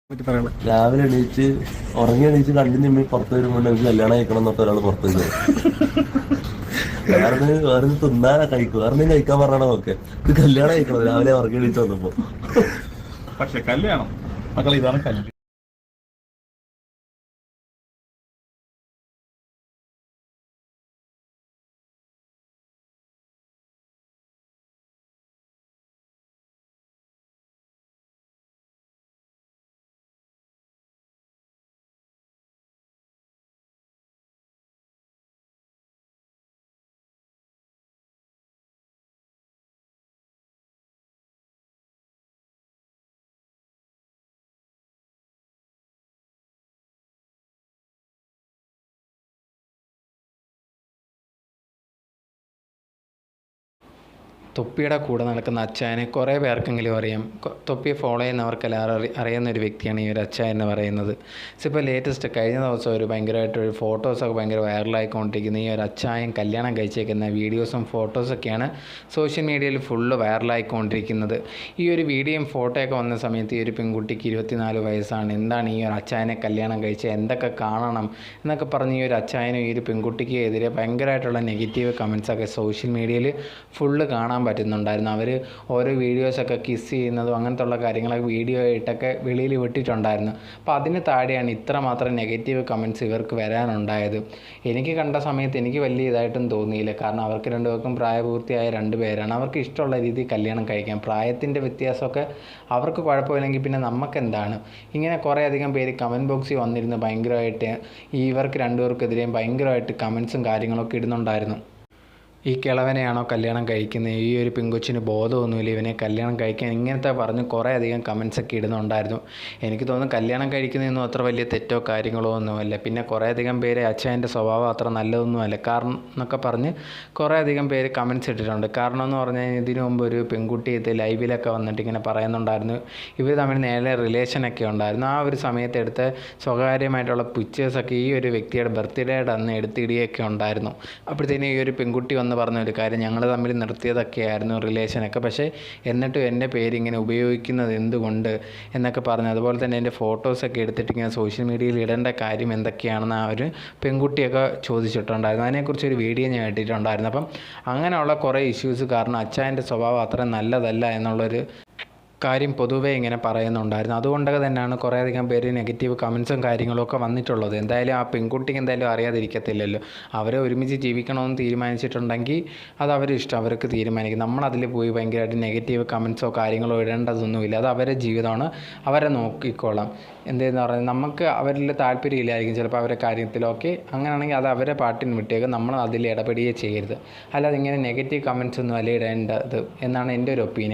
പറ്റി പറയണേ. രാവിലെ എണീറ്റ് ഉറങ്ങി എണീറ്റ് കണ്ടു നിമ്മി പുറത്ത് വരുമ്പോൾ എനിക്ക് കല്യാണം കഴിക്കണം എന്നൊക്കെ ഒരാൾ പുറത്ത് വരും. വേറെ തിന്നാനാ കഴിക്കും, വേറെ കഴിക്കാൻ പറയണോ ഒക്കെ. ഇത് കല്യാണം കഴിക്കണം രാവിലെ ഉറങ്ങി എണീറ്റ് വന്നപ്പോ. പക്ഷെ കല്യാണം മക്കളെ ഇതാണ് കല്യാണം. തൊപ്പിയുടെ കൂടെ നടക്കുന്ന അച്ചായനെ കുറേ പേർക്കെങ്കിലും അറിയാം. തൊപ്പിയെ ഫോളോ ചെയ്യുന്നവർക്കെല്ലാം അറിയുന്ന ഒരു വ്യക്തിയാണ് ഈ ഒരു അച്ചായൻ എന്ന് പറയുന്നത്. ഇപ്പോൾ ലേറ്റസ്റ്റ് കഴിഞ്ഞ ദിവസം ഒരു ഭയങ്കരമായിട്ടൊരു ഫോട്ടോസൊക്കെ ഭയങ്കര വൈറലായിക്കൊണ്ടിരിക്കുന്ന ഈ ഒരു അച്ചായൻ കല്യാണം കഴിച്ചേക്കുന്ന വീഡിയോസും ഫോട്ടോസൊക്കെയാണ് സോഷ്യൽ മീഡിയയിൽ ഫുള്ള് വൈറലായിക്കൊണ്ടിരിക്കുന്നത്. ഈ ഒരു വീഡിയോയും ഫോട്ടോയൊക്കെ വന്ന സമയത്ത് ഈ ഒരു പെൺകുട്ടിക്ക് 24 വയസ്സാണ്. എന്താണ് ഈ ഒരു അച്ചായനെ കല്യാണം കഴിച്ച് എന്തൊക്കെ കാണണം എന്നൊക്കെ പറഞ്ഞ് ഈ ഒരു അച്ചായനും ഈ ഒരു പെൺകുട്ടിക്ക് എതിരെ ഭയങ്കരമായിട്ടുള്ള നെഗറ്റീവ് കമൻസൊക്കെ സോഷ്യൽ മീഡിയയിൽ ഫുള്ള് കാണാൻ പറ്റുന്നുണ്ടായിരുന്നു. അവർ ഓരോ വീഡിയോസൊക്കെ കിസ് ചെയ്യുന്നതും അങ്ങനത്തെ ഉള്ള കാര്യങ്ങളൊക്കെ വീഡിയോ ആയിട്ടൊക്കെ വെളിയിൽ വിട്ടിട്ടുണ്ടായിരുന്നു. അപ്പോൾ അതിന് താഴെയാണ് ഇത്രമാത്രം നെഗറ്റീവ് കമൻറ്റ്സ് ഇവർക്ക് വരാനുണ്ടായത്. എനിക്ക് കണ്ട സമയത്ത് എനിക്ക് വലിയ ഇതായിട്ടും തോന്നിയില്ല. കാരണം അവർക്ക് രണ്ടുപേർക്കും പ്രായപൂർത്തിയായ 2 പേരാണ്. അവർക്ക് ഇഷ്ടമുള്ള രീതിയിൽ കല്യാണം കഴിക്കാം. പ്രായത്തിൻ്റെ വ്യത്യാസമൊക്കെ അവർക്ക് കുഴപ്പമില്ലെങ്കിൽ പിന്നെ നമുക്കെന്താണ്. ഇങ്ങനെ കുറേ അധികം പേര് കമൻറ്റ് ബോക്സിൽ വന്നിരുന്ന് ഭയങ്കരമായിട്ട് ഇവർക്ക് രണ്ടുപേർക്കെതിരെയും ഭയങ്കരമായിട്ട് കമൻസും കാര്യങ്ങളൊക്കെ ഇടുന്നുണ്ടായിരുന്നു. ഈ കിളവനെയാണോ കല്യാണം കഴിക്കുന്നത്, ഈ ഒരു പെങ്കൊച്ചിന് ബോധമൊന്നുമില്ല ഇവനെ കല്യാണം കഴിക്കാൻ, ഇങ്ങനത്തെ പറഞ്ഞ് കുറേ അധികം കമൻസൊക്കെ ഇടുന്നുണ്ടായിരുന്നു. എനിക്ക് തോന്നുന്നു കല്യാണം കഴിക്കുന്നതൊന്നും അത്ര വലിയ തെറ്റോ കാര്യങ്ങളോ ഒന്നുമല്ല. പിന്നെ കുറേ അധികം പേര് അച്ഛൻ്റെ സ്വഭാവം അത്ര നല്ലതൊന്നുമല്ല കാരണം എന്നൊക്കെ പറഞ്ഞ് കുറേ അധികം പേര് കമൻസ് ഇട്ടിട്ടുണ്ട്. കാരണം എന്ന് പറഞ്ഞാൽ ഇതിനു മുമ്പ് ഒരു പെൺകുട്ടി ഇത് ലൈവിലൊക്കെ വന്നിട്ട് ഇങ്ങനെ പറയുന്നുണ്ടായിരുന്നു ഇവർ തമ്മിൽ നേരെ റിലേഷനൊക്കെ ഉണ്ടായിരുന്നു. ആ ഒരു സമയത്ത് എടുത്ത സ്വകാര്യമായിട്ടുള്ള പിക്ചേഴ്സൊക്കെ ഈ ഒരു വ്യക്തിയുടെ ബർത്ത്ഡേയുടെ അന്ന് എടുത്തിടുകയൊക്കെ ഉണ്ടായിരുന്നു. അപ്പോഴത്തേനും ഈ ഒരു പെൺകുട്ടി വന്ന് പറഞ്ഞ ഒരു കാര്യം, ഞങ്ങൾ തമ്മിൽ നിർത്തിയതൊക്കെയായിരുന്നു റിലേഷനൊക്കെ, പക്ഷേ എന്നിട്ടും എൻ്റെ പേരിങ്ങനെ ഉപയോഗിക്കുന്നത് എന്തുകൊണ്ട് എന്നൊക്കെ പറഞ്ഞു. അതുപോലെ തന്നെ എൻ്റെ ഫോട്ടോസൊക്കെ എടുത്തിട്ട് ഇങ്ങനെ സോഷ്യൽ മീഡിയയിൽ ഇടേണ്ട കാര്യം എന്തൊക്കെയാണെന്ന് ആ ഒരു പെൺകുട്ടിയൊക്കെ ചോദിച്ചിട്ടുണ്ടായിരുന്നു. അതിനെക്കുറിച്ച് ഒരു വീഡിയോ ഞാൻ ഇട്ടിട്ടുണ്ടായിരുന്നു. അപ്പം അങ്ങനെയുള്ള കുറേ ഇഷ്യൂസ് കാരണം അച്ചായൻ്റെ സ്വഭാവം അത്ര നല്ലതല്ല എന്നുള്ളൊരു കാര്യം പൊതുവേ ഇങ്ങനെ പറയുന്നുണ്ടായിരുന്നു. അതുകൊണ്ടൊക്കെ തന്നെയാണ് കുറേയധികം പേര് നെഗറ്റീവ് കമൻസും കാര്യങ്ങളൊക്കെ വന്നിട്ടുള്ളത്. എന്തായാലും ആ പെൺകുട്ടിക്ക് എന്തായാലും അറിയാതിരിക്കത്തില്ലല്ലോ. അവരെ ഒരുമിച്ച് ജീവിക്കണമെന്ന് തീരുമാനിച്ചിട്ടുണ്ടെങ്കിൽ അത് അവരുടെ ഇഷ്ടം, അവർക്ക് തീരുമാനിക്കും. നമ്മളതിൽ പോയി ഭയങ്കരമായിട്ട് നെഗറ്റീവ് കമൻസോ കാര്യങ്ങളോ ഇടേണ്ടതൊന്നുമില്ല. അത് അവരുടെ ജീവിതമാണ്, അവരെ നോക്കിക്കോളാം. എന്തെന്ന് പറഞ്ഞാൽ നമുക്ക് അവരിൽ താല്പര്യമില്ലായിരിക്കും ചിലപ്പോൾ അവരുടെ കാര്യത്തിലൊക്കെ. അങ്ങനെയാണെങ്കിൽ അത് അവരെ പാട്ടിന് വിട്ടേക്ക്, നമ്മൾ അതിൽ ഇടപെടുകയേ ചെയ്യരുത്. അല്ലാതെ ഇങ്ങനെ നെഗറ്റീവ് കമൻസ് ഒന്നും അല്ല ഇടേണ്ടത് എന്നാണ് എൻ്റെ ഒരു ഒപ്പീനിയൻ.